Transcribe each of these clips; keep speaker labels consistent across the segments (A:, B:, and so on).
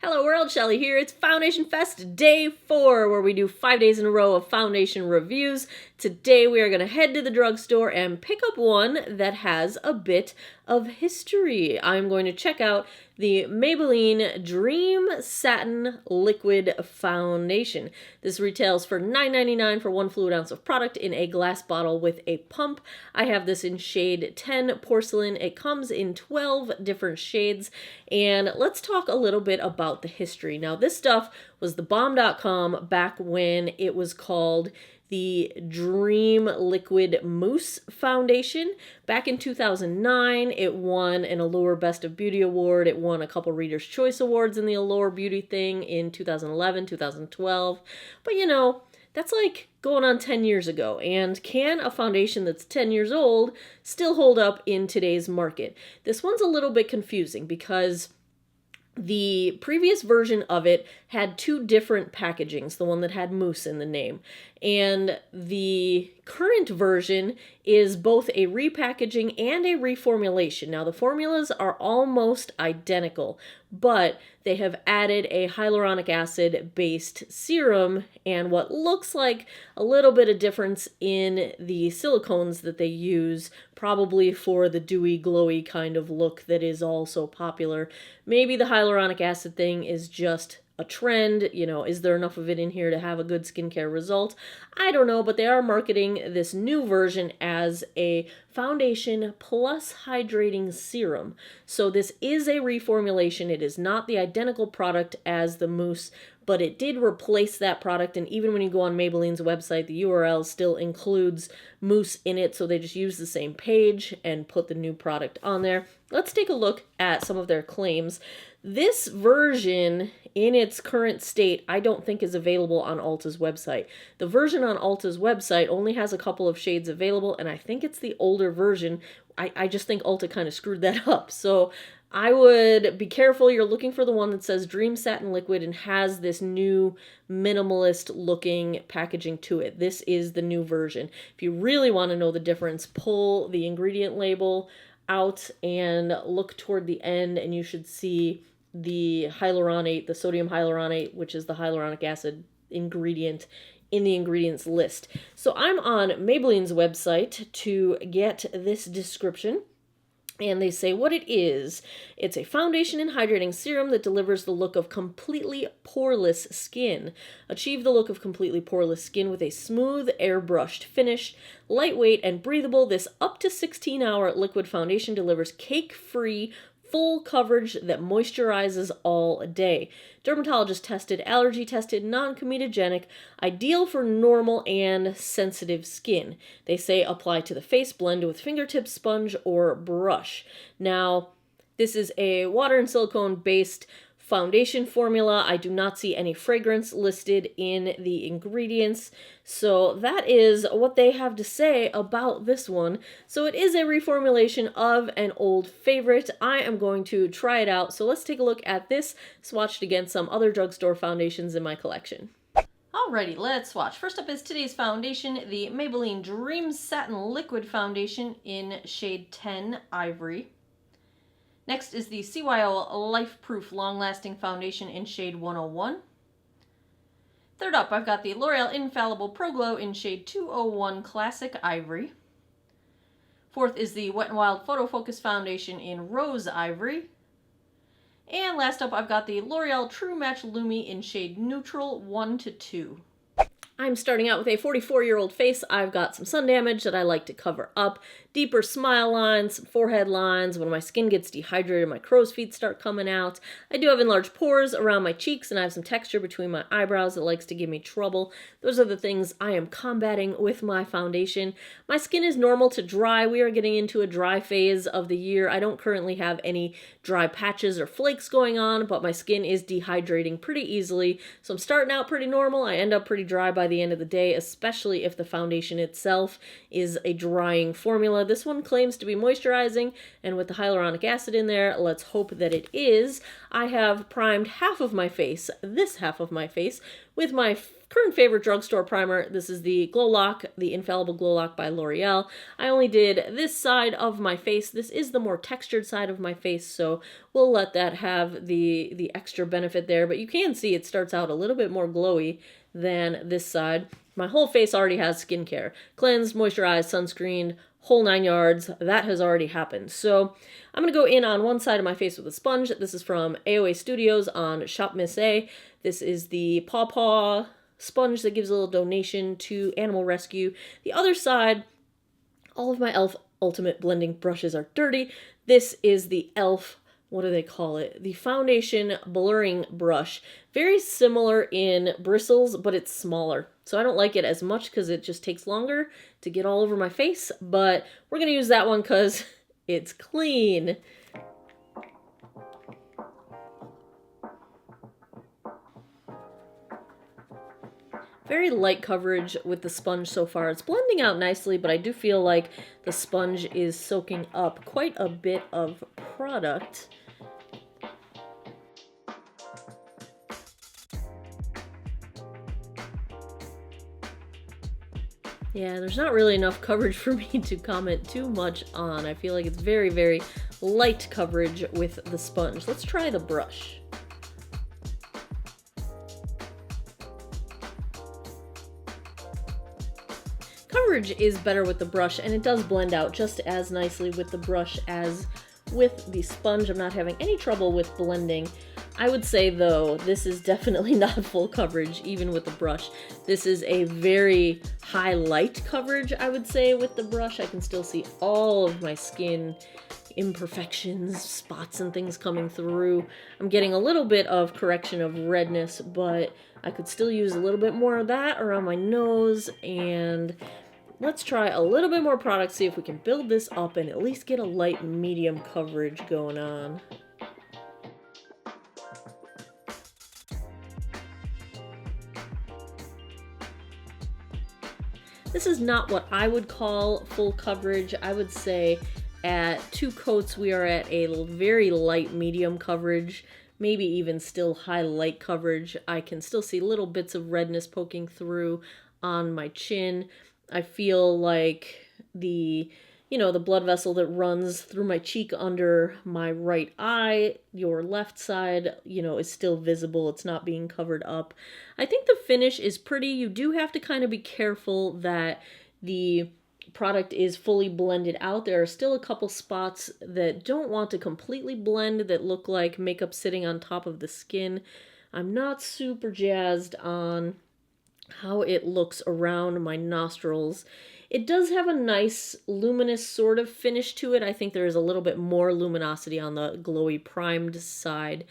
A: Hello world, Shelly here. It's Foundation Fest Day 4, where we do 5 days in a row of foundation reviews. Today we are going to head to the drugstore and pick up one that has a bit of history. I'm going to check out the Maybelline Dream Satin Liquid Foundation. This retails for $9.99 for 1 fluid ounce of product in a glass bottle with a pump. I have this in shade 10 Porcelain. It comes in 12 different shades, and let's talk a little bit about the history. Now, this stuff was the bomb.com back when it was called the Dream Liquid Mousse Foundation. Back in 2009, it won an Allure Best of Beauty Award. It won a couple Reader's Choice Awards in the Allure Beauty thing in 2011, 2012. But you know, that's like going on 10 years ago. And can a foundation that's 10 years old still hold up in today's market? This one's a little bit confusing because the previous version of it had 2 different packagings, the one that had Mousse in the name. And the current version is both a repackaging and a reformulation. Now, the formulas are almost identical, but they have added a hyaluronic acid-based serum and what looks like a little bit of difference in the silicones that they use, probably for the dewy, glowy kind of look that is also popular. Maybe the hyaluronic acid thing is just a trend. You know, is there enough of it in here to have a good skincare result? I don't know, but they are marketing this new version as a foundation plus hydrating serum. So this is a reformulation. It is not the identical product as the Mousse, but it did replace that product, and even when you go on Maybelline's website, the URL still includes Mousse in it, so they just use the same page and put the new product on there. Let's take a look at some of their claims. This version, in its current state, I don't think is available on Ulta's website. The version on Ulta's website only has a couple of shades available, and I think it's the older version. I just think Ulta kind of screwed that up. So I would be careful. You're looking for the one that says Dream Satin Liquid and has this new minimalist looking packaging to it. This is the new version. If you really want to know the difference, pull the ingredient label out and look toward the end, and you should see the hyaluronate, the sodium hyaluronate, which is the hyaluronic acid ingredient, in the ingredients list. So I'm on Maybelline's website to get this description. And they say what it is. It's a foundation and hydrating serum that delivers the look of completely poreless skin. Achieve the look of completely poreless skin with a smooth, airbrushed finish. Lightweight and breathable, this up to 16-hour liquid foundation delivers cake-free, full coverage that moisturizes all day. Dermatologist tested, allergy tested, non-comedogenic, ideal for normal and sensitive skin. They say apply to the face, blend with fingertip, sponge, or brush. Now, this is a water and silicone based foundation formula. I do not see any fragrance listed in the ingredients. So that is what they have to say about this one. So it is a reformulation of an old favorite. I am going to try it out. So let's take a look at this swatched against some other drugstore foundations in my collection. Alrighty, let's swatch. First up is today's foundation, the Maybelline Dream Satin Liquid Foundation in shade 10 Ivory. Next is the CYO Life Proof Long Lasting Foundation in shade 101. Third up, I've got the L'Oreal Infallible Pro Glow in shade 201 Classic Ivory. Fourth is the Wet n Wild Photo Focus Foundation in Rose Ivory. And last up, I've got the L'Oreal True Match Lumi in shade Neutral 1 to 2. I'm starting out with a 44-year-old face. I've got some sun damage that I like to cover up. Deeper smile lines, some forehead lines. When my skin gets dehydrated, my crow's feet start coming out. I do have enlarged pores around my cheeks, and I have some texture between my eyebrows that likes to give me trouble. Those are the things I am combating with my foundation. My skin is normal to dry. We are getting into a dry phase of the year. I don't currently have any dry patches or flakes going on, but my skin is dehydrating pretty easily. So I'm starting out pretty normal. I end up pretty dry by the the end of the day, especially if the foundation itself is a drying formula. This one claims to be moisturizing, and with the hyaluronic acid in there, let's hope that it is. I have primed half of my face, this half of my face, with my current favorite drugstore primer. This is the Glow Lock, the Infallible Glow Lock by L'Oreal. I only did this side of my face. This is the more textured side of my face, so we'll let that have the extra benefit there. But you can see it starts out a little bit more glowy than this side. My whole face already has skincare. Cleansed, moisturized, sunscreened, whole 9 yards. That has already happened. So I'm going to go in on one side of my face with a sponge. This is from AOA Studios on Shop Miss A. This is the Paw Paw sponge that gives a little donation to Animal Rescue. The other side, all of my e.l.f. Ultimate Blending brushes are dirty. This is the e.l.f., what do they call it? The Foundation Blurring Brush. Very similar in bristles, but it's smaller. So I don't like it as much because it just takes longer to get all over my face, but we're going to use that one because it's clean. Very light coverage with the sponge so far. It's blending out nicely, but I do feel like the sponge is soaking up quite a bit of product. Yeah, there's not really enough coverage for me to comment too much on. I feel like it's very, very light coverage with the sponge. Let's try the brush. Coverage is better with the brush, and it does blend out just as nicely with the brush as with the sponge. I'm not having any trouble with blending. I would say, though, this is definitely not full coverage, even with the brush. This is a very high light coverage, I would say, with the brush. I can still see all of my skin imperfections, spots and things coming through. I'm getting a little bit of correction of redness, but I could still use a little bit more of that around my nose. And let's try a little bit more product, see if we can build this up and at least get a light medium coverage going on. This is not what I would call full coverage. I would say at 2 coats we are at a very light medium coverage, maybe even still high light coverage. I can still see little bits of redness poking through on my chin. I feel like the blood vessel that runs through my cheek under my right eye, your left side, is still visible. It's not being covered up. I think the finish is pretty. You do have to kind of be careful that the product is fully blended out. There are still a couple spots that don't want to completely blend, that look like makeup sitting on top of the skin. I'm not super jazzed on how it looks around my nostrils. It does have a nice luminous sort of finish to it. I think there is a little bit more luminosity on the glowy primed side.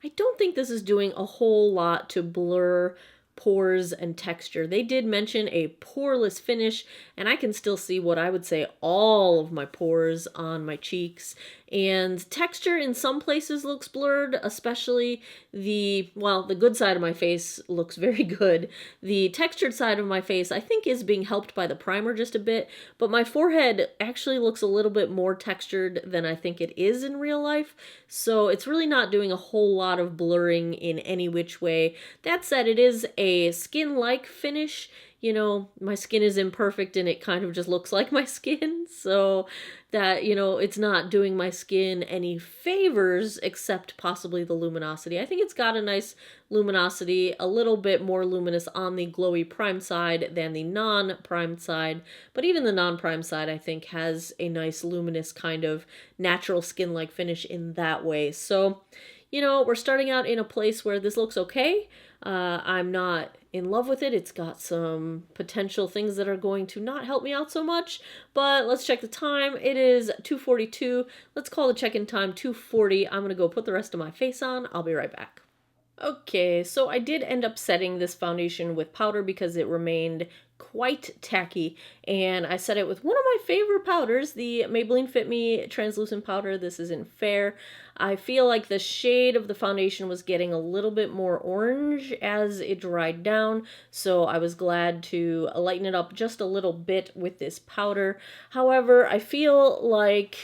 A: I don't think this is doing a whole lot to blur pores and texture. They did mention a poreless finish, and I can still see what I would say all of my pores on my cheeks. And texture in some places looks blurred, especially the good side of my face looks very good. The textured side of my face, I think, is being helped by the primer just a bit, but my forehead actually looks a little bit more textured than I think it is in real life, so it's really not doing a whole lot of blurring in any which way. That said, it is a skin-like finish. My skin is imperfect and it kind of just looks like my skin, so that, it's not doing my skin any favors except possibly the luminosity. I think it's got a nice luminosity, a little bit more luminous on the glowy primed side than the non-primed side, but even the non-primed side I think has a nice luminous kind of natural skin-like finish in that way. So, we're starting out in a place where this looks okay. I'm not in love with it. It's got some potential things that are going to not help me out so much, but let's check the time. It is 2:42. Let's call the check-in time 2:40. I'm going to go put the rest of my face on. I'll be right back. Okay, so I did end up setting this foundation with powder because it remained quite tacky, and I set it with one of my favorite powders, the Maybelline Fit Me translucent powder. This is in Fair. I feel like the shade of the foundation was getting a little bit more orange as it dried down, so I was glad to lighten it up just a little bit with this powder. However, I feel like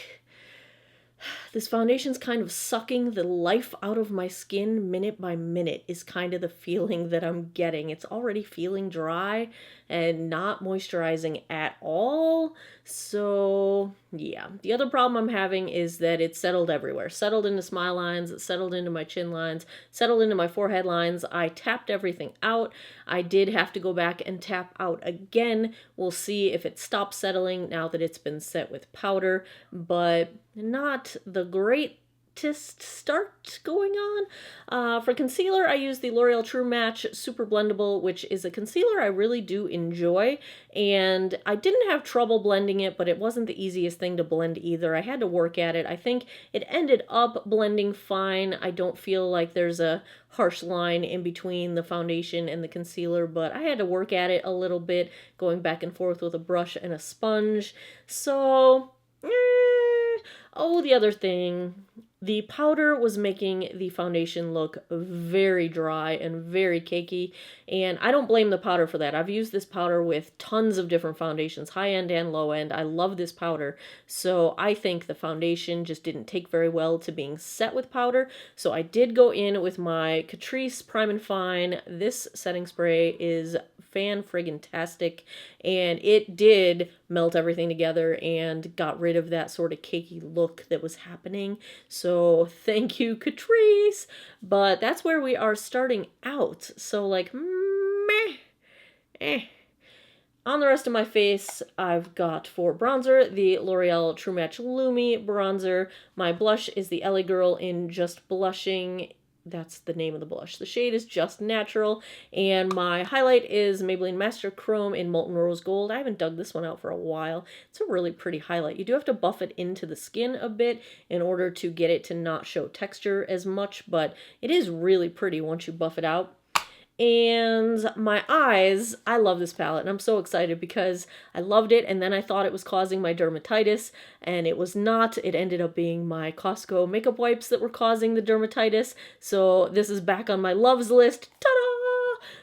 A: this foundation's kind of sucking the life out of my skin minute by minute is kind of the feeling that I'm getting. It's already feeling dry and not moisturizing at all. So yeah, the other problem I'm having is that it's settled everywhere. Settled into smile lines, it settled into my chin lines, settled into my forehead lines. I tapped everything out. I did have to go back and tap out again. We'll see if it stops settling now that it's been set with powder, but not the greatest start going on. For concealer, I use the L'Oreal True Match Super Blendable, which is a concealer I really do enjoy, and I didn't have trouble blending it, but it wasn't the easiest thing to blend either. I had to work at it. I think it ended up blending fine. I don't feel like there's a harsh line in between the foundation and the concealer, but I had to work at it a little bit, going back and forth with a brush and a sponge. So oh, the other thing, the powder was making the foundation look very dry and very cakey, and I don't blame the powder for that. I've used this powder with tons of different foundations, high-end and low-end. I love this powder, so I think the foundation just didn't take very well to being set with powder, so I did go in with my Catrice Prime and Fine. This setting spray is fan-friggin-tastic, and it did melt everything together and got rid of that sort of cakey look that was happening. So thank you, Catrice. But that's where we are starting out. So like, On the rest of my face, I've got for bronzer, the L'Oreal True Match Lumi bronzer. My blush is the LA Girl in Just Blushing. That's the name of the blush. The shade is Just Natural, and my highlight is Maybelline Master Chrome in Molten Rose Gold. I haven't dug this one out for a while. It's a really pretty highlight. You do have to buff it into the skin a bit in order to get it to not show texture as much, but it is really pretty once you buff it out. And my eyes, I love this palette, and I'm so excited because I loved it, and then I thought it was causing my dermatitis, and it was not. It ended up being my Costco makeup wipes that were causing the dermatitis, so this is back on my loves list. Ta-da!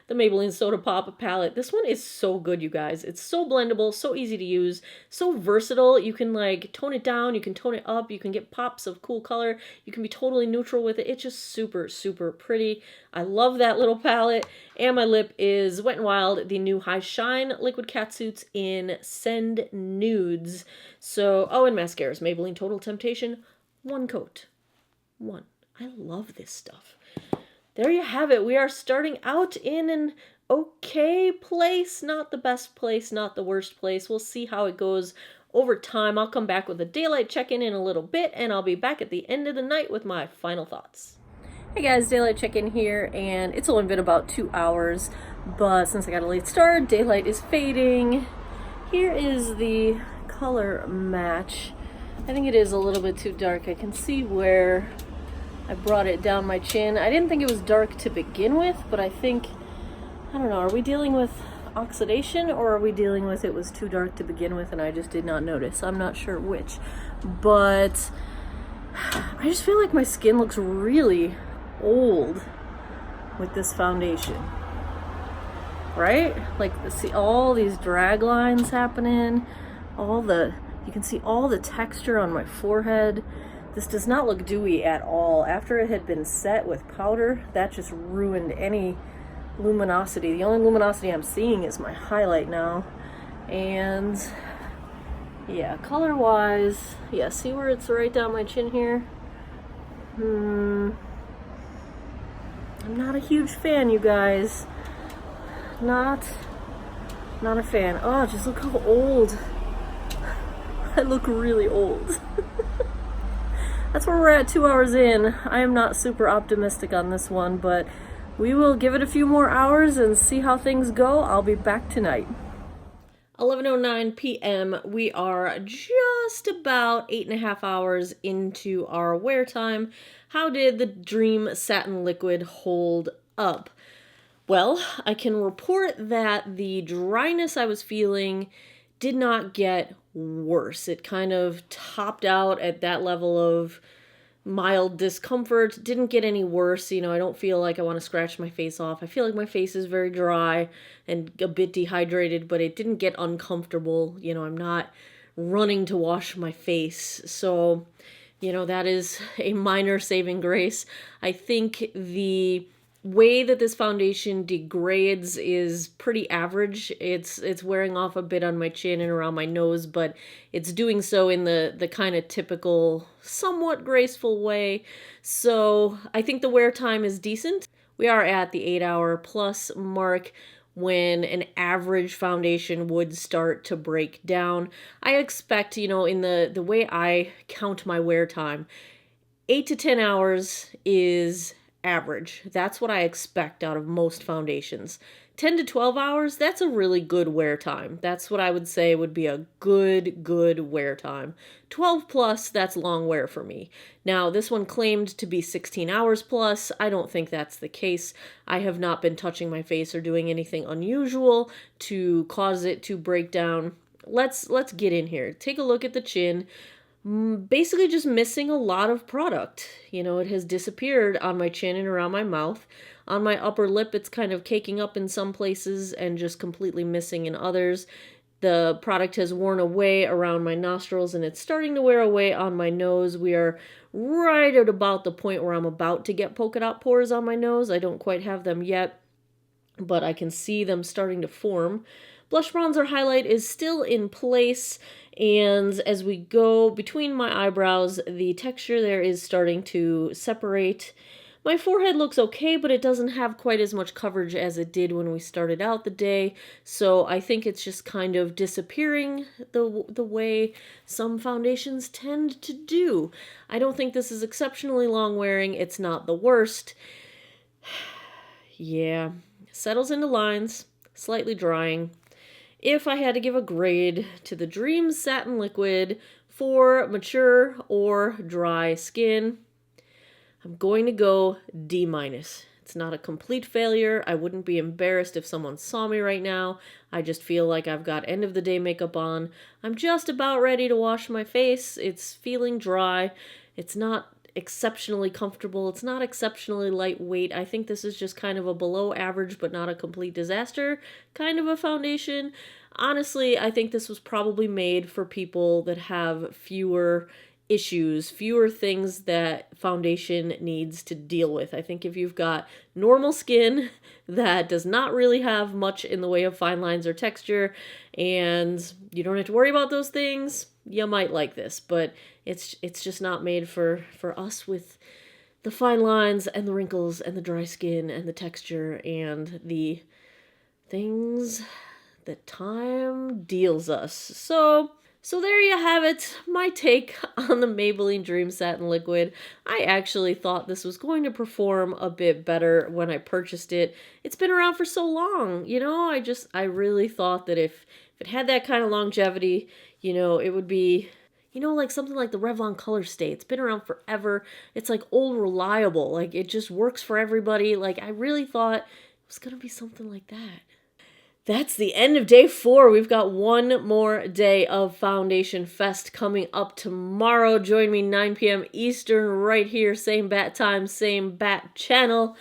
A: The Maybelline Soda Pop palette. This one is so good, you guys. It's so blendable, so easy to use, so versatile. You can like tone it down, you can tone it up, you can get pops of cool color, you can be totally neutral with it. It's just super, super pretty. I love that little palette. And my lip is Wet n Wild, the new High Shine Liquid Catsuits in Send Nudes. So, oh, and mascaras. Maybelline Total Temptation. One coat. One. I love this stuff. There you have it. We are starting out in an okay place. Not the best place, not the worst place. We'll see how it goes over time. I'll come back with a daylight check-in in a little bit, and I'll be back at the end of the night with my final thoughts. Hey guys, daylight check-in here, and it's only been about 2 hours, but since I got a late start, daylight is fading. Here is the color match. I think it is a little bit too dark. I can see where I brought it down my chin. I didn't think it was dark to begin with, but I think, I don't know, are we dealing with oxidation, or are we dealing with it was too dark to begin with and I just did not notice? I'm not sure which, but I just feel like my skin looks really old with this foundation, right? Like, see all these drag lines happening, you can see all the texture on my forehead. This does not look dewy at all. After it had been set with powder, that just ruined any luminosity. The only luminosity I'm seeing is my highlight now. And yeah, color-wise, yeah, see where it's right down my chin here? I'm not a huge fan, you guys. Not a fan. Oh, just look how old. I look really old. That's where we're at 2 hours in. I am not super optimistic on this one, but we will give it a few more hours and see how things go. I'll be back tonight. 11:09 p.m. We are just about 8.5 hours into our wear time. How did the Dream Satin Liquid hold up? Well, I can report that the dryness I was feeling did not get worse. It kind of topped out at that level of mild discomfort, didn't get any worse. I don't feel like I want to scratch my face off. I feel like my face is very dry and a bit dehydrated, but it didn't get uncomfortable. I'm not running to wash my face. So, that is a minor saving grace. I think the way that this foundation degrades is pretty average. It's wearing off a bit on my chin and around my nose, but it's doing so in the kind of typical, somewhat graceful way. So I think the wear time is decent. We are at the 8-hour plus mark when an average foundation would start to break down. I expect, in the way I count my wear time, 8 to 10 hours is average. That's what I expect out of most foundations. 10 to 12 hours, that's a really good wear time. That's what I would say would be a good wear time. 12 plus, that's long wear for me. Now, this one claimed to be 16 hours plus. I don't think that's the case. I have not been touching my face or doing anything unusual to cause it to break down. Let's get in here. Take a look at the chin. Basically just missing a lot of product. It has disappeared on my chin and around my mouth. On my upper lip, it's kind of caking up in some places and just completely missing in others. The product has worn away around my nostrils and it's starting to wear away on my nose. We are right at about the point where I'm about to get polka dot pores on my nose. I don't quite have them yet, but I can see them starting to form. Blush bronzer highlight is still in place, and as we go between my eyebrows, the texture there is starting to separate. My forehead looks okay, but it doesn't have quite as much coverage as it did when we started out the day, so I think it's just kind of disappearing the way some foundations tend to do. I don't think this is exceptionally long wearing. It's not the worst. Yeah, settles into lines, slightly drying. If I had to give a grade to the Dream Satin Liquid for mature or dry skin, I'm going to go D-. It's not a complete failure. I wouldn't be embarrassed if someone saw me right now. I just feel like I've got end of the day makeup on. I'm just about ready to wash my face. It's feeling dry. It's not exceptionally comfortable. It's not exceptionally lightweight. I think this is just kind of a below average but not a complete disaster kind of a foundation. Honestly, I think this was probably made for people that have fewer issues, fewer things that foundation needs to deal with. I think if you've got normal skin that does not really have much in the way of fine lines or texture and you don't have to worry about those things, you might like this, but it's just not made for us with the fine lines and the wrinkles and the dry skin and the texture and the things that time deals us. So there you have it, my take on the Maybelline Dream Satin Liquid. I actually thought this was going to perform a bit better when I purchased it. It's been around for so long, I really thought that if it had that kind of longevity, it would be, like something like the Revlon Color Stay. It's been around forever. It's like old reliable. Like it just works for everybody. Like I really thought it was going to be something like that. That's the end of day 4. We've got one more day of Foundation Fest coming up tomorrow. Join me 9 p.m. Eastern right here. Same bat time, same bat channel.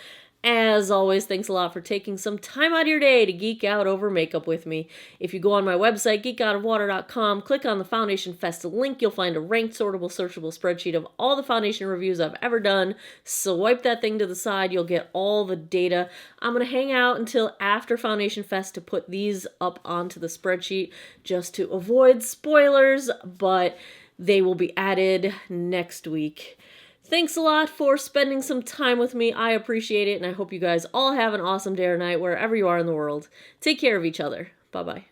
A: As always, thanks a lot for taking some time out of your day to geek out over makeup with me. If you go on my website, geekoutofwater.com, click on the Foundation Fest link, you'll find a ranked, sortable, searchable spreadsheet of all the foundation reviews I've ever done. Swipe that thing to the side, you'll get all the data. I'm going to hang out until after Foundation Fest to put these up onto the spreadsheet just to avoid spoilers, but they will be added next week. Thanks a lot for spending some time with me. I appreciate it, and I hope you guys all have an awesome day or night wherever you are in the world. Take care of each other. Bye-bye.